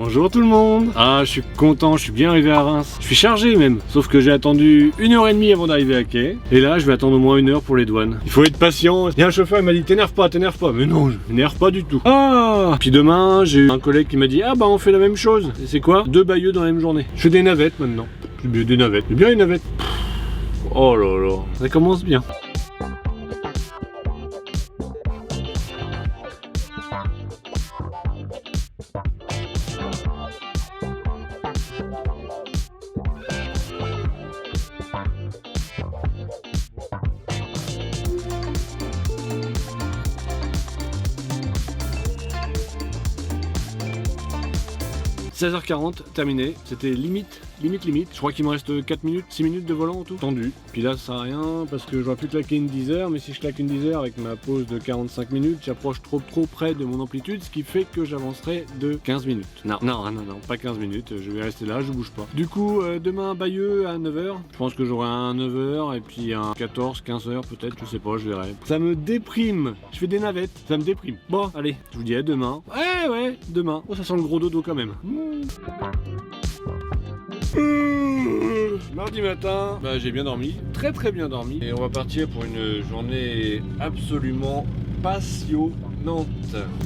Bonjour tout le monde. Ah, je suis content, je suis bien arrivé à Reims. Je suis chargé même, sauf que j'ai attendu 1h30 avant d'arriver à quai. Et là, je vais attendre au moins 1 heure pour les douanes. Il faut être patient. Il y a un chauffeur, il m'a dit t'énerve pas. Mais non, je m'énerve pas du tout. Ah. Puis demain, j'ai eu un collègue qui m'a dit ah bah on fait la même chose. Et c'est quoi? 2 bayeux dans la même journée. Je fais des navettes maintenant. Des navettes. C'est bien les navettes. Oh là là, ça commence bien. 16h40, terminé. C'était limite. Je crois qu'il me reste 4 minutes, 6 minutes de volant en tout. Tendu. Puis là, ça sert à rien parce que je dois plus claquer une 10 heures. Mais si je claque une 10 heures avec ma pause de 45 minutes, j'approche trop près de mon amplitude, ce qui fait que j'avancerai de 15 minutes. Non, pas 15 minutes. Je vais rester là, je bouge pas. Du coup, demain, Bayeux à 9h. Je pense que j'aurai un 9h et puis un 14, 15h peut-être, je sais pas, je verrai. Ça me déprime. Je fais des navettes, ça me déprime. Bon, allez, je vous dis à demain. Ouais, demain. Oh, ça sent le gros dodo quand même. Mardi matin, j'ai bien dormi, très bien dormi. Et on va partir pour une journée absolument passionnante.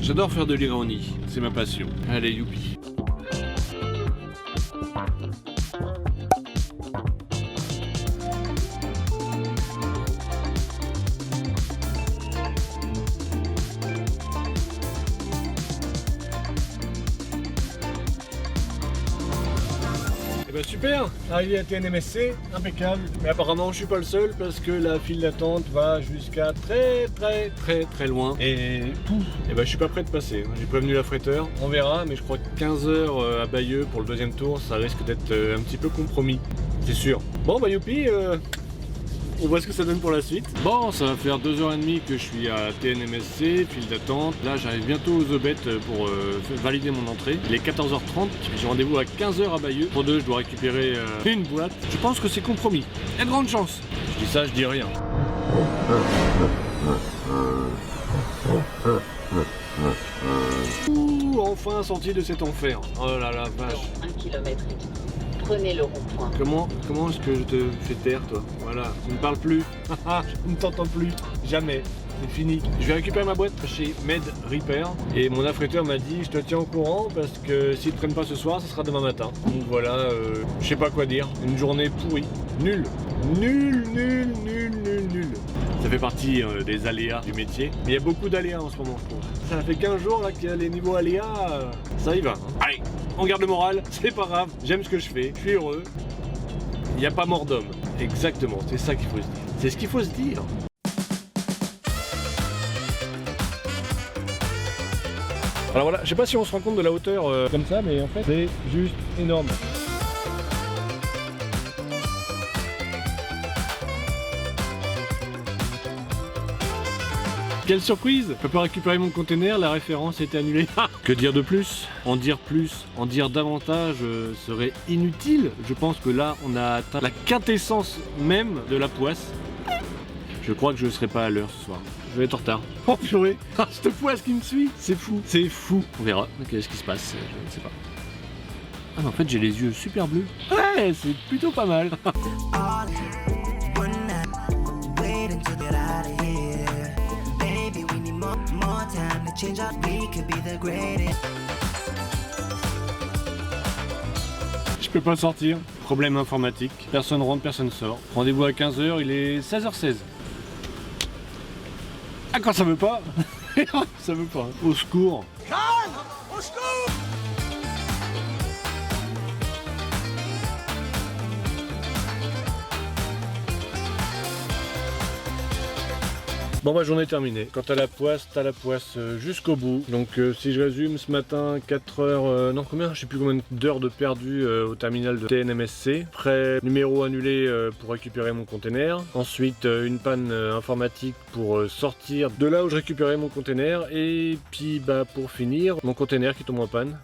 J'adore faire de l'ironie, c'est ma passion. Allez, youpi. Super, arrivé à TNMSC, impeccable. Mais apparemment je suis pas le seul parce que la file d'attente va jusqu'à très loin. Et je suis pas prêt de passer. J'ai prévenu l'affréteur, on verra, mais je crois que 15h à Bayeux pour le deuxième tour, ça risque d'être un petit peu compromis. C'est sûr. Bon youpi, on voit ce que ça donne pour la suite. Bon, ça va faire 2h30 que je suis à TNMSC, file d'attente. Là, j'arrive bientôt aux Aubettes pour valider mon entrée. Il est 14h30, j'ai rendez-vous à 15h à Bayeux. Pour 2, je dois récupérer une boîte. Je pense que c'est compromis. Il y a de grandes chances. Je dis ça, je dis rien. Ouh, enfin sorti de cet enfer. Oh là là, vache. 1 km. Prenez le rond-point. Comment est-ce que je te fais taire, toi? Voilà, tu ne parles plus. Je ne t'entends plus. Jamais. C'est fini. Je vais récupérer ma boîte chez Med Repair. Et mon affréteur m'a dit, je te tiens au courant parce que s'ils ne prennent pas ce soir, ce sera demain matin. Donc voilà, je sais pas quoi dire. Une journée pourrie. Nulle. Nul. Ça fait partie des aléas du métier. Mais il y a beaucoup d'aléas en ce moment, je trouve. Ça fait 15 jours là qu'il y a les niveaux aléas. Ça y va. Allez, on garde le moral. C'est pas grave. J'aime ce que je fais. Je suis heureux. Il n'y a pas mort d'homme. Exactement. C'est ça qu'il faut se dire. C'est ce qu'il faut se dire. Alors voilà, je sais pas si on se rend compte de la hauteur comme ça, mais en fait c'est juste énorme. Quelle surprise! Je peux pas récupérer mon container, la référence était annulée. Que dire de plus? En dire davantage serait inutile. Je pense que là on a atteint la quintessence même de la poisse. Je crois que je ne serai pas à l'heure ce soir. Je vais être en retard. Oh purée! Ah, cette poisse qui me suit! C'est fou! On verra. Qu'est-ce qui se passe? Je ne sais pas. Ah mais en fait j'ai les yeux super bleus. Ouais, c'est plutôt pas mal. Je peux pas sortir. Problème informatique. Personne rentre, personne sort. Rendez-vous à 15h, il est 16h16. Ah quand ça veut pas? Ça veut pas. Au secours. Au secours! Bon journée est terminée. Quant à la poisse, t'as la poisse jusqu'au bout. Donc si je résume, ce matin 4 heures, non combien? Je sais plus combien d'heures de perdu au terminal de TNMSC. Après numéro annulé pour récupérer mon container. Ensuite une panne informatique pour sortir de là où je récupérais mon container. Et puis pour finir, mon container qui tombe en panne.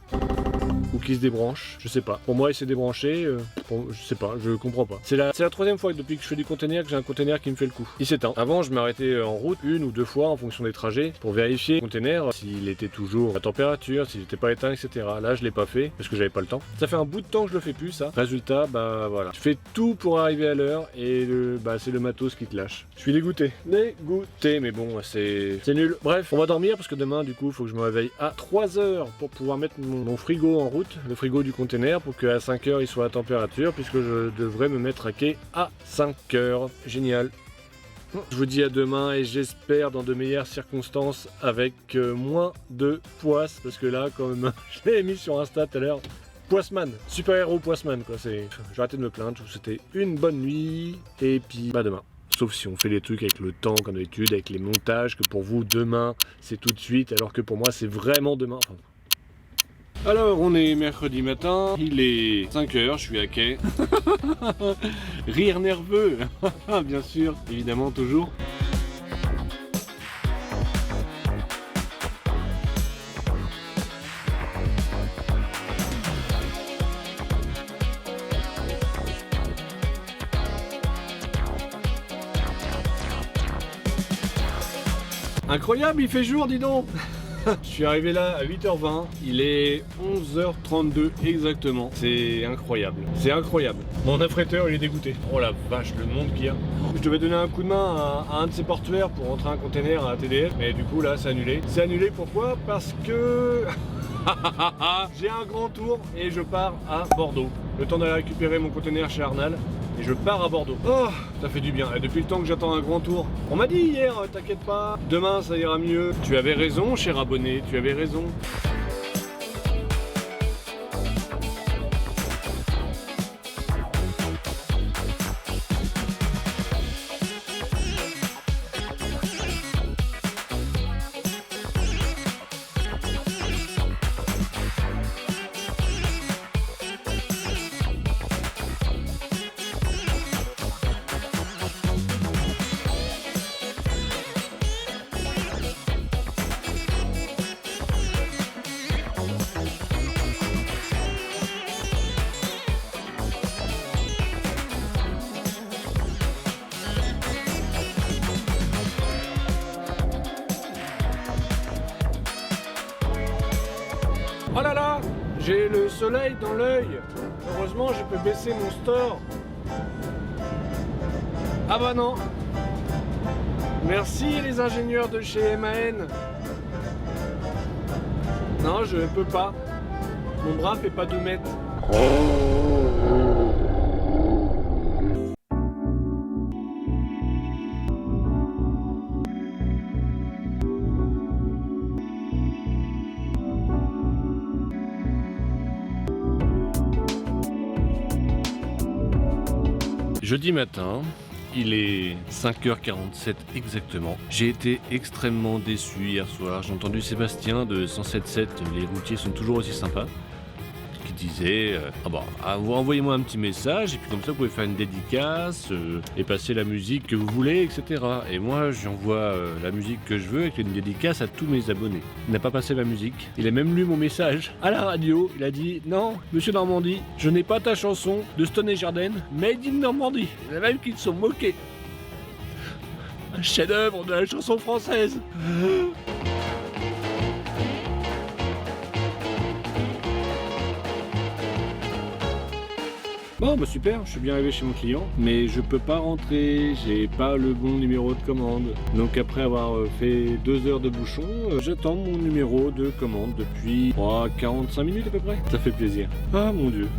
ou qu'il se débranche, je sais pas. Pour moi il s'est débranché, je sais pas, je comprends pas. C'est la troisième fois depuis que je fais du container que j'ai un container qui me fait le coup. Il s'éteint. Avant je m'arrêtais en route 1 ou 2 fois en fonction des trajets pour vérifier le container s'il était toujours à température, s'il n'était pas éteint, etc. Là je l'ai pas fait parce que j'avais pas le temps. Ça fait un bout de temps que je le fais plus ça. Résultat, bah voilà. Tu fais tout pour arriver à l'heure et c'est le matos qui te lâche. Je suis dégoûté. Dégoûté, mais bon, c'est nul. Bref, on va dormir parce que demain, du coup, il faut que je me réveille à 3h pour pouvoir mettre mon frigo en route, le frigo du container, pour qu'à 5h il soit à température, puisque je devrais me mettre à quai à 5h. Génial. Je vous dis à demain et j'espère dans de meilleures circonstances avec moins de poisse, parce que là, comme je l'ai mis sur Insta tout à l'heure, Poisseman, super-héros Poisseman quoi, j'ai arrêté de me plaindre, je vous souhaitais une bonne nuit, et puis demain. Sauf si on fait les trucs avec le temps comme d'habitude, avec les montages, que pour vous demain c'est tout de suite, alors que pour moi c'est vraiment demain. Alors on est mercredi matin, il est 5h, je suis à quai. Rire nerveux, bien sûr, évidemment toujours. Incroyable, il fait jour, dis donc. Je suis arrivé là à 8h20, il est 11h32 exactement. C'est incroyable, c'est incroyable. Mon affréteur il est dégoûté. Oh la vache, le monde qu'il y a. Je devais donner un coup de main à un de ces portuaires pour rentrer un container à TDF, mais du coup là c'est annulé. C'est annulé pourquoi? Parce que j'ai un grand tour et je pars à Bordeaux. Le temps d'aller récupérer mon container chez Arnal. Et je pars à Bordeaux. Oh, ça fait du bien. Et depuis le temps que j'attends un grand tour. On m'a dit hier, t'inquiète pas, demain ça ira mieux. Tu avais raison, cher abonné, tu avais raison. Oh là là, j'ai le soleil dans l'œil. Heureusement, je peux baisser mon store. Ah bah non. Merci les ingénieurs de chez MAN. Non, je ne peux pas. Mon bras fait pas 2 mètres. Jeudi matin, il est 5h47 exactement. J'ai été extrêmement déçu hier soir. J'ai entendu Sébastien de 107.7, les routiers sont toujours aussi sympas, qui disait envoyez-moi un petit message et puis comme ça vous pouvez faire une dédicace et passer la musique que vous voulez, etc. Et moi j'envoie la musique que je veux avec une dédicace à tous mes abonnés. Il n'a pas passé ma musique. Il a même lu mon message à la radio. Il a dit non, monsieur Normandie, je n'ai pas ta chanson de Stone et Jardin, made in Normandie. Il y en a même qui se sont moqués. Un chef-d'œuvre de la chanson française. Bon bah super, je suis bien arrivé chez mon client, mais je peux pas rentrer, j'ai pas le bon numéro de commande. Donc après avoir fait 2 heures de bouchon, j'attends mon numéro de commande depuis 45 minutes à peu près. Ça fait plaisir. Ah mon dieu.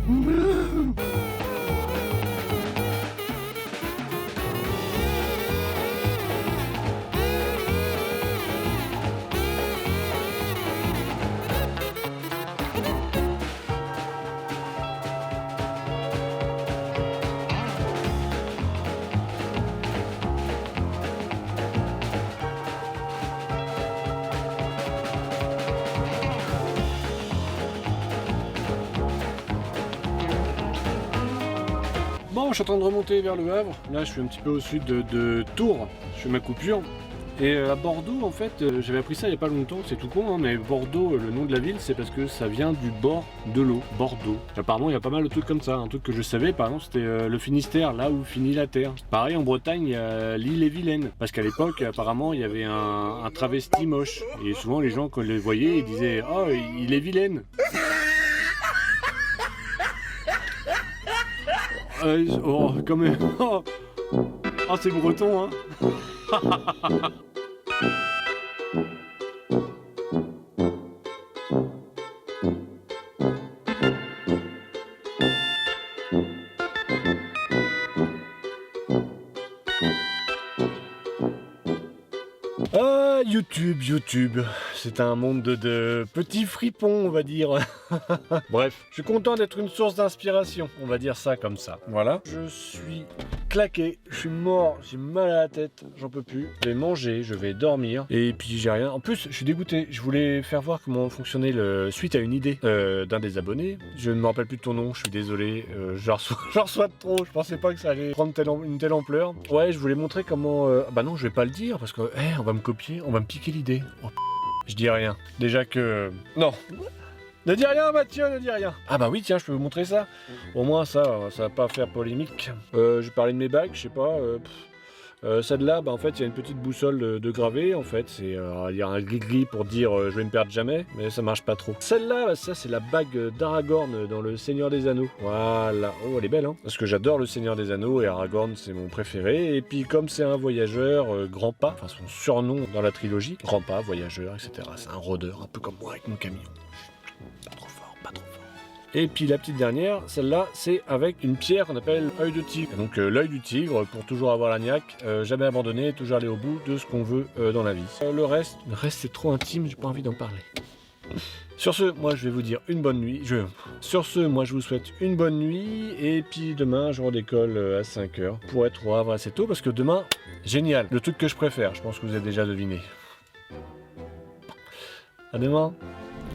Bon, je suis en train de remonter vers le Havre. Là, je suis un petit peu au sud de Tours. Je fais ma coupure. Et à Bordeaux, en fait, j'avais appris ça il y a pas longtemps, c'est tout con, hein, mais Bordeaux, le nom de la ville, c'est parce que ça vient du bord de l'eau, Bordeaux. Apparemment, il y a pas mal de trucs comme ça. Un truc que je savais, par exemple, c'était le Finistère, là où finit la Terre. Pareil, en Bretagne, il y a l'île-et-Vilaine, parce qu'à l'époque, apparemment, il y avait un travesti moche. Et souvent, les gens, quand ils les voyaient, ils disaient « Oh, il est vilaine !» Oh, quand même. Oh, c'est breton, hein. YouTube, c'est un monde de petits fripons, on va dire. Bref, je suis content d'être une source d'inspiration, on va dire ça comme ça. Voilà. Je suis claqué, je suis mort, j'ai mal à la tête, j'en peux plus. Je vais manger, je vais dormir, et puis j'ai rien. En plus, je suis dégoûté, je voulais faire voir comment fonctionnait suite à une idée d'un des abonnés. Je ne me rappelle plus de ton nom, je suis désolé, j'en reçois de trop, je pensais pas que ça allait prendre une telle ampleur. Ouais, je voulais montrer comment... Bah non, je vais pas le dire, parce que on va me copier, on va me piquer l'idée. Oh, je dis rien. Déjà que... Non. Ne dis rien, Mathieu, ne dis rien. Ah bah oui, tiens, je peux vous montrer ça. Au moins ça va pas faire polémique. Je parlais de mes bagues, je sais pas. Celle-là, bah en fait, il y a une petite boussole de gravé. En fait, c'est il y a un gris-gris pour dire je vais me perdre jamais, mais ça marche pas trop. Celle-là, bah, ça c'est la bague d'Aragorn dans le Seigneur des Anneaux. Voilà. Oh, elle est belle, hein. Parce que j'adore le Seigneur des Anneaux et Aragorn, c'est mon préféré. Et puis comme c'est un voyageur, grand pas, enfin son surnom dans la trilogie, grand pas, voyageur, etc. C'est un rôdeur, un peu comme moi avec mon camion. Pas trop fort, pas trop fort. Et puis la petite dernière, celle-là, c'est avec une pierre qu'on appelle œil de tigre. Donc l'œil du tigre, pour toujours avoir la niaque, jamais abandonner, toujours aller au bout de ce qu'on veut dans la vie. Le reste c'est trop intime, j'ai pas envie d'en parler. Sur ce, moi je vais vous dire une bonne nuit. Sur ce, moi je vous souhaite une bonne nuit. Et puis demain, je redécolle à 5h pour être au Havre assez tôt. Parce que demain, génial, le truc que je préfère, je pense que vous avez déjà deviné. À demain.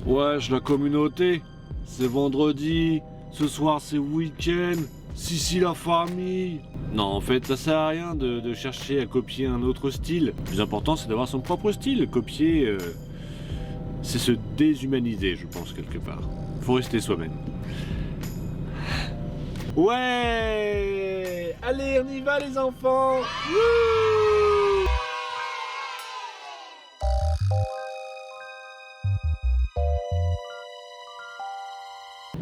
Wesh, la communauté, c'est vendredi, ce soir c'est week-end, si la famille. Non, en fait, ça sert à rien de chercher à copier un autre style. Le plus important, c'est d'avoir son propre style. Copier, c'est se déshumaniser, je pense, quelque part. Faut rester soi-même. Ouais! Allez, on y va les enfants! Wouh!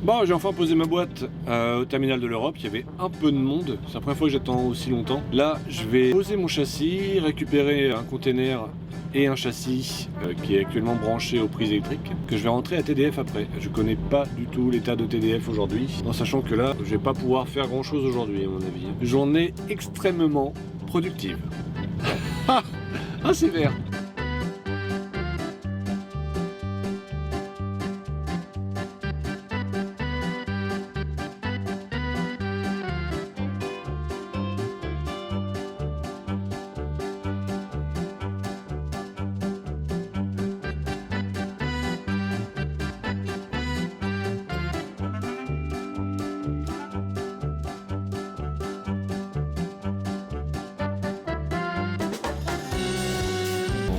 Bon, j'ai enfin posé ma boîte au terminal de l'Europe, il y avait un peu de monde, c'est la première fois que j'attends aussi longtemps. Là, je vais poser mon châssis, récupérer un container et un châssis qui est actuellement branché aux prises électriques, que je vais rentrer à TDF après. Je connais pas du tout l'état de TDF aujourd'hui, en sachant que là, je vais pas pouvoir faire grand chose aujourd'hui à mon avis. Journée extrêmement productive. Ah, c'est vert.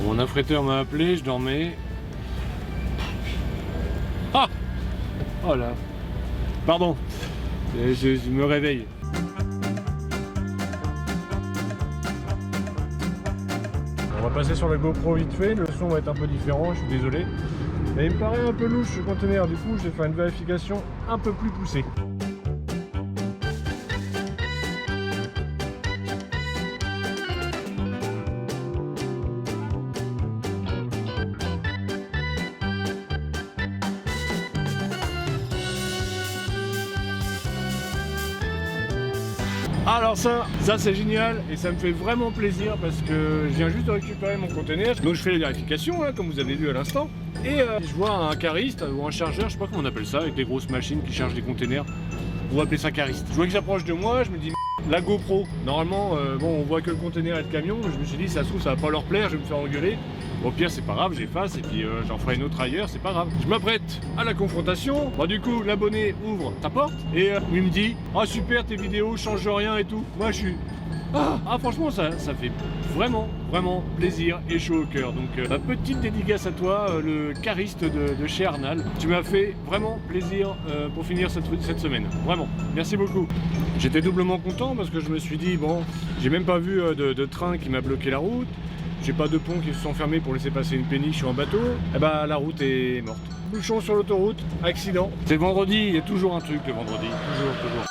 Mon affréteur m'a appelé, je dormais. Ah! Oh là! Pardon, je me réveille. On va passer sur la GoPro vite fait, le son va être un peu différent, je suis désolé. Mais il me paraît un peu louche ce conteneur, du coup je vais faire une vérification un peu plus poussée. Alors ça c'est génial et ça me fait vraiment plaisir parce que je viens juste de récupérer mon conteneur. Donc je fais les vérifications hein, comme vous avez vu à l'instant. Et je vois un cariste ou un chargeur, je sais pas comment on appelle ça, avec des grosses machines qui chargent des conteneurs. On va appeler ça cariste. Je vois qu'il s'approche de moi, je me dis la GoPro. Normalement, bon on voit que le conteneur et le camion. Je me suis dit ça se trouve ça va pas leur plaire, je vais me faire engueuler. Au pire c'est pas grave, j'efface et puis j'en ferai une autre ailleurs, c'est pas grave. Je m'apprête à la confrontation. Bon du coup l'abonné ouvre sa porte et il me dit ah super tes vidéos changent rien et tout. Moi je suis Franchement, ça fait vraiment plaisir et chaud au cœur. Donc, petite dédicace à toi, le cariste de chez Arnal. Tu m'as fait vraiment plaisir pour finir cette semaine. Vraiment, merci beaucoup. J'étais doublement content parce que je me suis dit, bon, j'ai même pas vu de train qui m'a bloqué la route. J'ai pas de ponts qui se sont fermés pour laisser passer une péniche sur un bateau. Et bah, la route est morte. Bouchon sur l'autoroute, accident. C'est vendredi, il y a toujours un truc le vendredi. Toujours.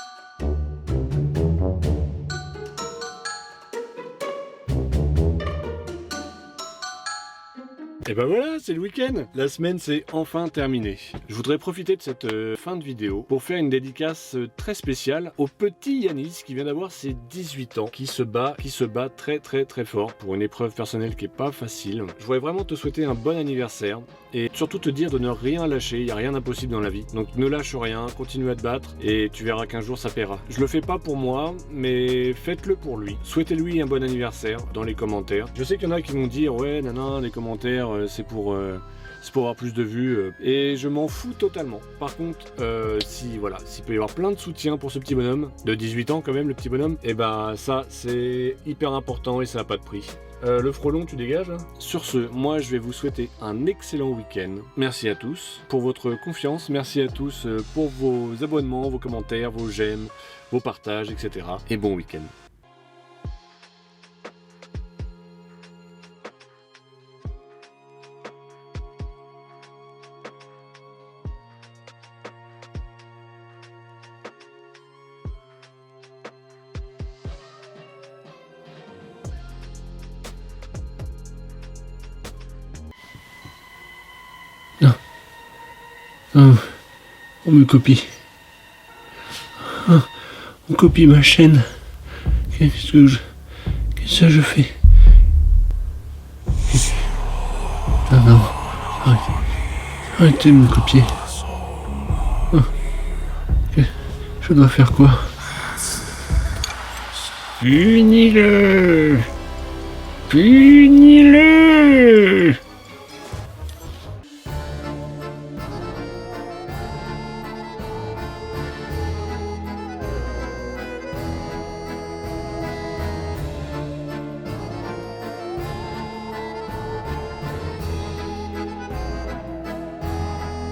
Et ben voilà, c'est le week-end. La semaine c'est enfin terminé. Je voudrais profiter de cette fin de vidéo pour faire une dédicace très spéciale au petit Yanis qui vient d'avoir ses 18 ans, qui se bat très fort pour une épreuve personnelle qui est pas facile. Je voudrais vraiment te souhaiter un bon anniversaire et surtout te dire de ne rien lâcher, il n'y a rien d'impossible dans la vie. Donc ne lâche rien, continue à te battre et tu verras qu'un jour ça paiera. Je le fais pas pour moi, mais faites-le pour lui. Souhaitez-lui un bon anniversaire dans les commentaires. Je sais qu'il y en a qui vont dire ouais nanana les commentaires c'est pour avoir plus de vues et je m'en fous totalement. Par contre, s'il peut y avoir plein de soutien pour ce petit bonhomme, de 18 ans quand même le petit bonhomme, et bah ça c'est hyper important et ça n'a pas de prix. Le frelon, tu dégages hein. Sur ce, moi je vais vous souhaiter un excellent week-end. Merci à tous pour votre confiance, merci à tous pour vos abonnements, vos commentaires, vos j'aime, vos partages, etc. Et bon week-end. On me copie. On copie ma chaîne. Qu'est-ce que je fais? Ah non. Arrêtez de me copier. Je dois faire quoi? Punis-le! Punis-le!